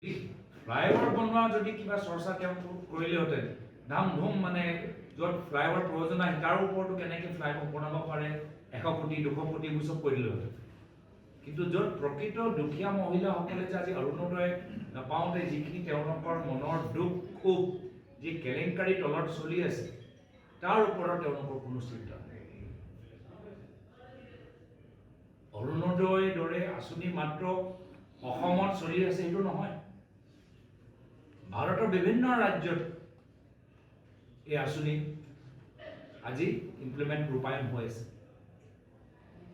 flyover বনোৱা যদি কিবা চৰ্চা তেওঁ কৰিলেহেঁতেন ধাম ধুম মানে য'ত ফ্লাইঅভাৰ প্ৰয়োজন নাই তাৰ ওপৰতো কেনেকৈ ফ্লাইঅভাৰ বনাব পাৰে 100 কোটি 200 কোটি এইবোৰ চব কৰি দিলেহেঁতেন কিন্তু য'ত প্ৰকৃত দুখীয়া মহিলাসকলে যে আজি অৰুণোদয় নাপাওঁতে যিখিনি তেওঁলোকৰ মনৰ দুখ ক্ষোভ যি কেলেংকাৰী তলত চলি আছে তাৰ ওপৰত তেওঁলোকৰ কোনো চিন্তা নাই অৰুণোদয়ৰ দৰে আঁচনি মাত্ৰ অসমত চলি আছে সেইটো নহয় ভাৰতৰ বিভিন্ন ৰাজ্যত এই আঁচনি আজি ইমপ্লিমেণ্ট ৰূপায়ণ হৈ আছে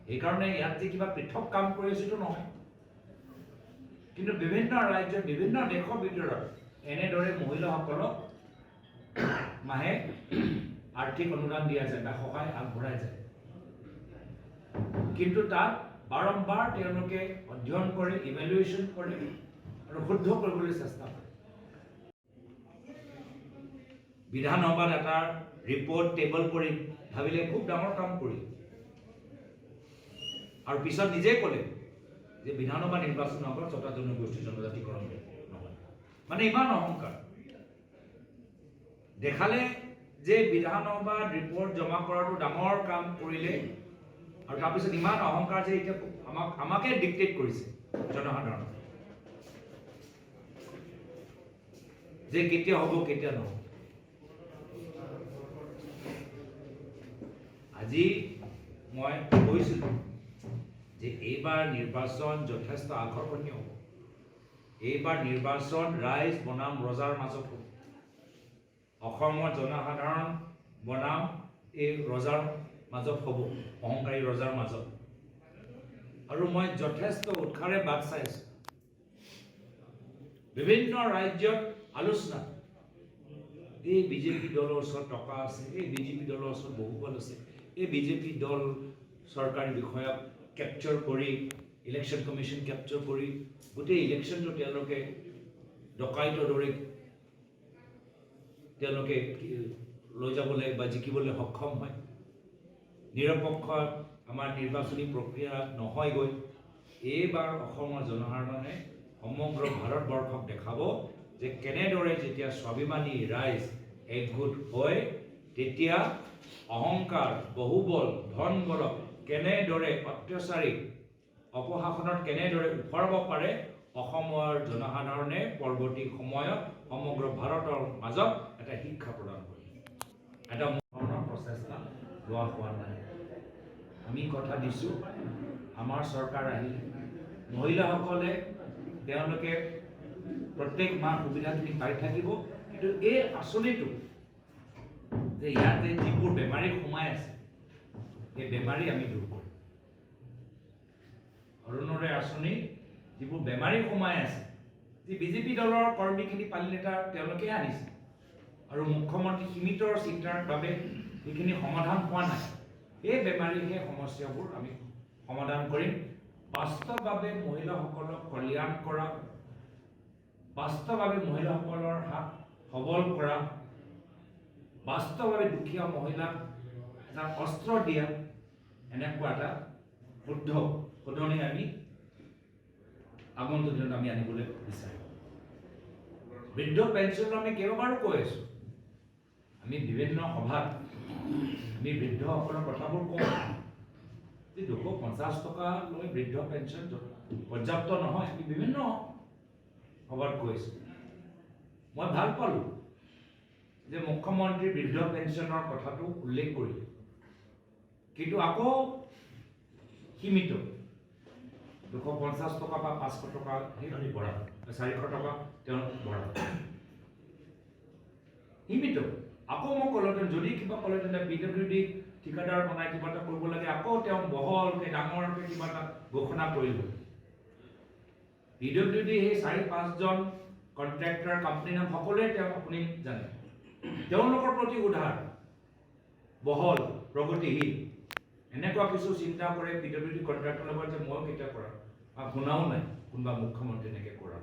সেইকাৰণে ইয়াত যে কিবা পৃথক কাম কৰি আছেতো নহয় কিন্তু বিভিন্ন ৰাজ্যত বিভিন্ন দেশৰ ভিতৰত এনেদৰে মহিলাসকলক মাহে আৰ্থিক অনুদান দিয়া যায় বা সহায় আগবঢ়াই যায় কিন্তু তাত বাৰম্বাৰ তেওঁলোকে অধ্যয়ন কৰে ইভেলুৱেশ্যন কৰে আৰু শুদ্ধ কৰিবলৈ চেষ্টা কৰে বিধানসভাত এটা ৰিপৰ্ট টেবল কৰি ভাবিলে খুব ডাঙৰ কাম কৰি আৰু পিছত নিজে ক'লে যে বিধানসভা নিৰ্বাচন আগত ৬টা জনগোষ্ঠী জনজাতিকৰণ নহয় মানে ইমান অহংকাৰ দেখালে যে বিধানসভাত ৰিপৰ্ট জমা কৰাটো ডাঙৰ কাম কৰিলে আৰু তাৰপিছত ইমান অহংকাৰ যে এতিয়া আমাকে ডিক্টেট কৰিছে জনসাধাৰণ যে কেতিয়া হ'ব কেতিয়া নহ'ব আজি মই কৈছিলোঁ যে এইবাৰ নিৰ্বাচন যথেষ্ট আকৰ্ষণীয় হ'ব এইবাৰ নিৰ্বাচন ৰাইজ বনাম ৰজাৰ মাজত হ'ব অসমৰ জনসাধাৰণ বনাম এই ৰজাৰ মাজত হ'ব অহংকাৰী ৰজাৰ মাজত আৰু মই যথেষ্ট উৎসাহেৰে বাট চাইছোঁ বিভিন্ন ৰাজ্যত আলোচনা এই বিজেপি দলৰ ওচৰত টকা আছে এই বিজেপি দলৰ ওচৰত বহুবল আছে এই বিজেপি দল চৰকাৰী বিষয়াক কেপচাৰ কৰি ইলেকশ্যন কমিশ্যন কেপচাৰ কৰি গোটেই ইলেকশ্যনটো তেওঁলোকে ডকাইতৰ দৰে তেওঁলোকে লৈ যাবলৈ বা জিকিবলৈ সক্ষম হয় নিৰপেক্ষ আমাৰ নিৰ্বাচনী প্ৰক্ৰিয়া নহয়গৈ এইবাৰ অসমৰ জনসাধাৰণে সমগ্ৰ ভাৰতবৰ্ষক দেখাব যে কেনেদৰে যেতিয়া স্বাভিমানী ৰাইজ একগোট হয় তেতিয়া অহংকাৰ বহুবল ধন বলক কেনেদৰে অত্যাচাৰী অপশাসনত কেনেদৰে উফৰাব পাৰে অসমৰ জনসাধাৰণে পৰৱৰ্তী সময়ত সমগ্ৰ ভাৰতৰ মাজত এটা শিক্ষা প্ৰদান কৰিব এটা ধৰণৰ প্ৰচেষ্টা লোৱা হোৱা নাই আমি কথা দিছোঁ আমাৰ চৰকাৰ আহিলে মহিলাসকলে তেওঁলোকে প্ৰত্যেক মাহ সুবিধাখিনি পাই থাকিব কিন্তু এই আঁচনিটো যে ইয়াতে যিবোৰ বেমাৰী সোমাই আছে এই বেমাৰী আমি দূৰ কৰিম অৰুণোদয় আঁচনি যিবোৰ বেমাৰী সোমাই আছে যি বিজেপি দলৰ কৰ্মীখিনি পালি নেতা তেওঁলোকে আনিছে আৰু মুখ্যমন্ত্ৰী সীমিত চিন্তাৰ বাবে যিখিনি সমাধান হোৱা নাই এই বেমাৰী সেই সমস্যাবোৰ আমি সমাধান কৰিম বাস্তৱভাৱে মহিলাসকলক কল্যাণ কৰা বাস্তৱভাৱে মহিলাসকলৰ হাত সবল কৰা বাস্তৱভাৱে দুখীয়া মহিলাক এটা অস্ত্ৰ দিয়া এনেকুৱা এটা শুদ্ধ শোধনি আমি আগন্তুক দিনত আমি আনিবলৈ বিচাৰিম বৃদ্ধ পেঞ্চন আমি কেইবাবাৰো কৈ আছোঁ আমি বিভিন্ন সভাত আমি বৃদ্ধসকলৰ কথাবোৰ কওঁ যে 250 টকা লৈ বৃদ্ধ পেঞ্চন পৰ্যাপ্ত নহয় আমি বিভিন্ন সভাত কৈছোঁ মই ভাল পালোঁ যে মুখ্যমন্ত্ৰী বৃদ্ধ পেঞ্চনৰ কথাটো উল্লেখ কৰিলে কিন্তু আকৌ সীমিত 250 টকা বা 500 টকা সেই বঢ়াব 400 টকা তেওঁলোক বঢ়াব সীমিত আকৌ মই ক'লোহেঁতেন যদি কিবা ক'লেহেঁতেন PWD ঠিকাদাৰ বনাই কিবা এটা কৰিব লাগে আকৌ তেওঁ বহলকৈ ডাঙৰকৈ কিবা এটা ঘোষণা কৰিল PWD সেই 4-5জন কণ্ট্ৰেক্টৰ কোম্পানীৰ নাম সকলোৱে তেওঁ আপুনি জানে তেওঁলোকৰ প্ৰতি উদাৰ বহল প্ৰগতিশীল এনেকুৱা কিছু চিন্তা কৰে PWD কণ্ট্ৰেক্টৰ লগত যে ময়ো কেতিয়া কৰা বা শুনাও নাই কোনোবা মুখ্যমন্ত্ৰী এনেকৈ কৰা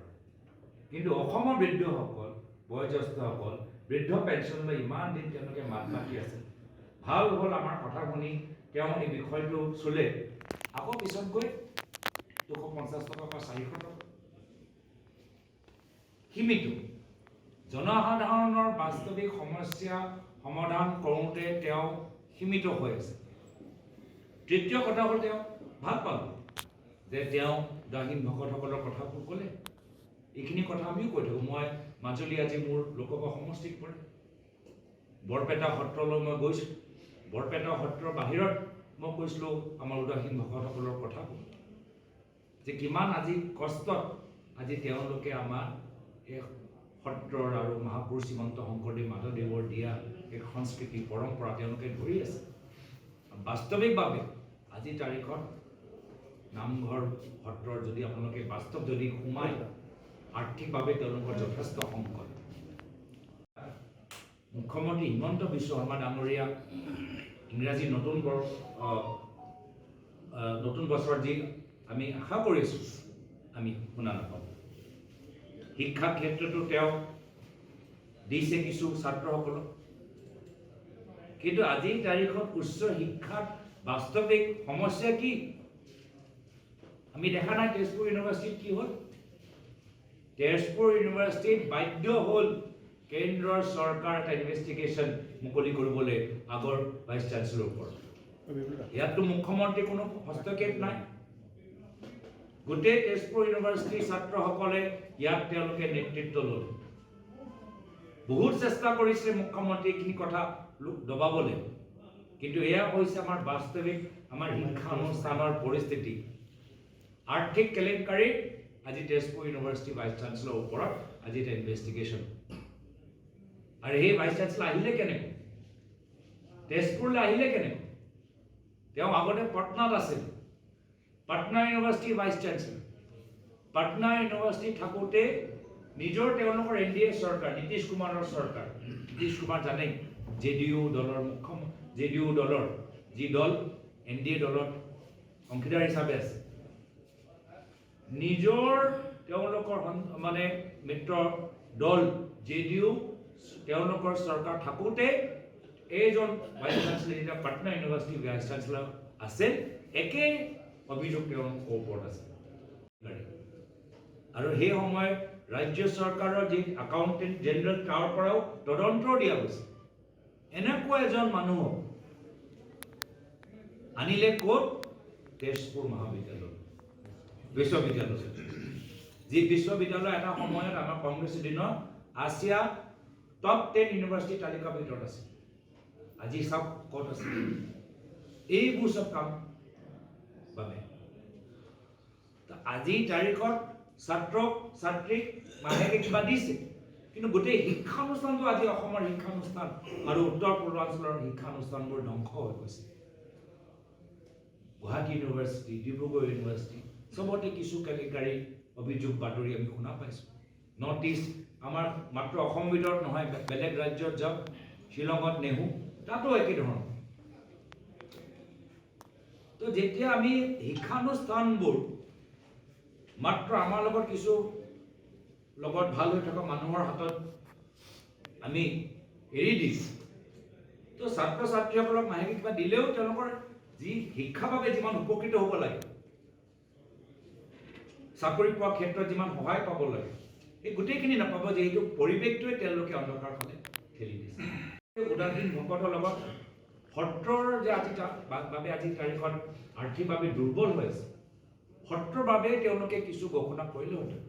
কিন্তু অসমৰ বৃদ্ধসকল বয়োজ্যেষ্ঠসকল বৃদ্ধ পেঞ্চনলৈ ইমান দিন তেওঁলোকে মাত মাতি আছে ভাল হ'ল আমাৰ কথা শুনি তেওঁ এই বিষয়টো চলে আকৌ পিছত গৈ 250 টকা বা 400 টকা সীমিত জনসাধাৰণৰ বাস্তৱিক সমস্যা সমাধান কৰোঁতে তেওঁ সীমিত হৈ আছে তৃতীয় কথা হ'ল তেওঁ ভাল পালোঁ যে তেওঁ উদাসীন ভকতসকলৰ কথাবোৰ ক'লে এইখিনি কথা আমিও কৈ থাকোঁ মই মাজুলী আজি মোৰ লোকসভা সমষ্টিত পৰে বৰপেটা সত্ৰলৈ মই গৈছোঁ বৰপেটা সত্ৰৰ বাহিৰত মই কৈছিলোঁ আমাৰ উদাসীন ভকতসকলৰ কথা যে কিমান আজি কষ্টত আজি তেওঁলোকে আমাৰ এই সত্ৰৰ আৰু মহাপুৰুষ শ্ৰীমন্ত শংকৰদেৱ মাধৱদেৱৰ দিয়া এক সংস্কৃতি পৰম্পৰা তেওঁলোকে ধৰি আছে বাস্তৱিকভাৱে আজিৰ তাৰিখত নামঘৰ সত্ৰৰ যদি আপোনালোকে বাস্তৱ যদি সোমায় আৰ্থিকভাৱে তেওঁলোকৰ যথেষ্ট সংকট মুখ্যমন্ত্ৰী হিমন্ত বিশ্ব শৰ্মা ডাঙৰীয়া ইংৰাজী নতুন বছৰ যি আমি আশা কৰিছোঁ আমি শুনা নাপাওঁ শিক্ষা ক্ষেত্ৰতো তেওঁ দিছে কিছু ছাত্ৰসকলক কিন্তু আজিৰ তাৰিখত উচ্চ শিক্ষাত বাস্তৱিক সমস্যা কি আমি দেখা নাই তেজপুৰ ইউনিভাৰ্চিটিত কি হ'ল তেজপুৰ ইউনিভাৰ্চিটিত বাধ্য হ'ল কেন্দ্ৰৰ চৰকাৰ এটা ইনভেষ্টিগেশ্যন মুকলি কৰিবলৈ আগৰ ভাইচ চেঞ্চেলৰ ওপৰত ইয়াততো মুখ্যমন্ত্ৰীৰ কোনো হস্তক্ষেপ নাই গোটেই তেজপুৰ ইউনিভাৰ্চিটিৰ ছাত্ৰসকলে ইয়াত তেওঁলোকে নেতৃত্ব ল'লে বহুত চেষ্টা কৰিছে মুখ্যমন্ত্ৰী এইখিনি কথা দবাবলৈ কিন্তু এয়া হৈছে আমাৰ বাস্তৱিক আমাৰ শিক্ষা অনুষ্ঠানৰ পৰিস্থিতি আৰ্থিক কেলেংকাৰী আজি তেজপুৰ ইউনিভাৰ্চিটি ভাইচ চেঞ্চেলৰ ওপৰত আজি এটা ইনভেষ্টিগেশ্যন আৰু সেই ভাইচ চেঞ্চেলৰ আহিলে কেনেকৈ তেজপুৰলৈ আহিলে কেনেকৈ তেওঁ আগতে পটনাত আছিল পাটনা ইউনিভাৰ্চিটিৰ ভাইচ চেঞ্চেলৰ পাটনা ইউনিভাৰ্চিটি থাকোঁতে নিজৰ তেওঁলোকৰ NDA চৰকাৰ নীতিশ কুমাৰৰ চৰকাৰ নীতিশ কুমাৰ জানেই JDU দলৰ JDU দলৰ যি দল NDA দলত অংশীদাৰ হিচাপে আছে নিজৰ তেওঁলোকৰ মানে মিত্ৰ দল JDU তেওঁলোকৰ চৰকাৰ থাকোঁতে এইজন ভাইচ চেঞ্চেলৰ যেতিয়া পাটনা ইউনিভাৰ্চিটি ভাইচ চেঞ্চেলৰ আছে একে অভিযোগ তেওঁলোকৰ ওপৰত আছে আৰু সেই সময়ত ৰাজ্য চৰকাৰৰ যি একাউণ্টেণ্ট জেনেৰেল তাৰ পৰাও তদন্ত দিয়া হৈছে এনেকুৱা এজন মানুহক আনিলে ক'ত তেজপুৰ মহাবিদ্যালয় বিশ্ববিদ্যালয় যি বিশ্ববিদ্যালয় এটা সময়ত আমাৰ কংগ্ৰেছৰ দিনত আছিয়া টপ 10 ইউনিভাৰ্চিটি তালিকাৰ ভিতৰত আছে আজি সব ক'ত আছে এইবোৰ সব কাম বাবে আজিৰ তাৰিখত ছাত্ৰক ছাত্ৰীক মাহেকে কিবা দিছে কিন্তু গোটেই শিক্ষানুষ্ঠানটো আজি অসমৰ শিক্ষানুষ্ঠান আৰু উত্তৰ পূৰ্বাঞ্চলৰ শিক্ষানুষ্ঠানবোৰ ধ্বংস হৈ গৈছে গুৱাহাটী ইউনিভাৰ্চিটি ডিব্ৰুগড় ইউনিভাৰ্চিটি সবতে কিছু কেলেংকাৰী অভিযোগ বাতৰি আমি শুনা পাইছোঁ নৰ্থ ইষ্ট আমাৰ মাত্ৰ অসমৰ ভিতৰত নহয় বেলেগ ৰাজ্যত যাওক শ্বিলঙত নেহু তাতো একে ধৰণৰ তো যেতিয়া আমি শিক্ষানুষ্ঠানবোৰ মাত্ৰ আমাৰ লগত কিছু লগত ভাল হৈ থকা মানুহৰ হাতত আমি এৰি দিছোঁ তো ছাত্ৰ ছাত্ৰীসকলক মাহেকে কিবা দিলেও তেওঁলোকৰ যি শিক্ষাৰ বাবে যিমান উপকৃত হ'ব লাগে চাকৰি পোৱাৰ ক্ষেত্ৰত যিমান সহায় পাব লাগে এই গোটেইখিনি নাপাব যিহেতু পৰিৱেশটোৱে তেওঁলোকে অন্ধকাৰ ফালে ঠেলি দিছে উদাসীন ভকতৰ লগত সত্ৰৰ যে আজিৰ তাৰিখত আৰ্থিকভাৱে দুৰ্বল হৈ আছে সত্ৰৰ বাবে তেওঁলোকে কিছু ঘোষণা কৰিলেহেঁতেন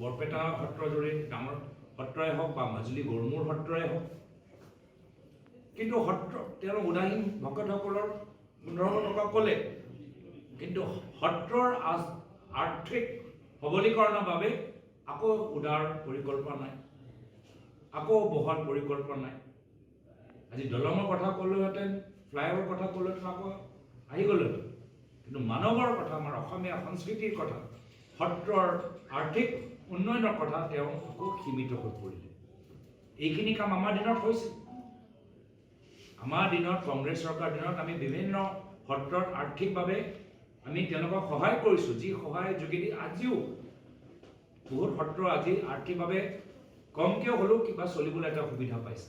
বৰপেটা সত্ৰৰ দৰে ডাঙৰ সত্ৰই হওক বা মাজুলী গড়মূৰ সত্ৰই হওক কিন্তু সত্ৰ তেওঁ উদাসীন ভকতসকলৰ 1500 টকা ক'লে কিন্তু সত্ৰৰ আৰ্থিক সবলীকৰণৰ বাবে আকৌ উদাৰ পৰিকল্পনা নাই আকৌ বহল পৰিকল্পনা নাই আজি দলঙৰ কথা ক'লোহেঁতেন ফ্লাইঅভাৰ কথা ক'লোহেঁতেন আকৌ আহি গ'লোহেঁতেন কিন্তু মানৱৰ কথা আমাৰ অসমীয়া সংস্কৃতিৰ কথা সত্ৰৰ আৰ্থিক উন্নয়নৰ কথা তেওঁ আকৌ সীমিত হৈ পৰিলে এইখিনি কাম আমাৰ দিনত হৈছিল আমাৰ দিনত কংগ্ৰেছ চৰকাৰ দিনত আমি বিভিন্ন সত্ৰত আৰ্থিকভাৱে আমি তেওঁলোকক সহায় কৰিছোঁ যি সহায় যোগেদি আজিও বহুত সত্ৰ আজি আৰ্থিকভাৱে কমকৈ হ'লেও কিবা চলিবলৈ এটা সুবিধা পাইছে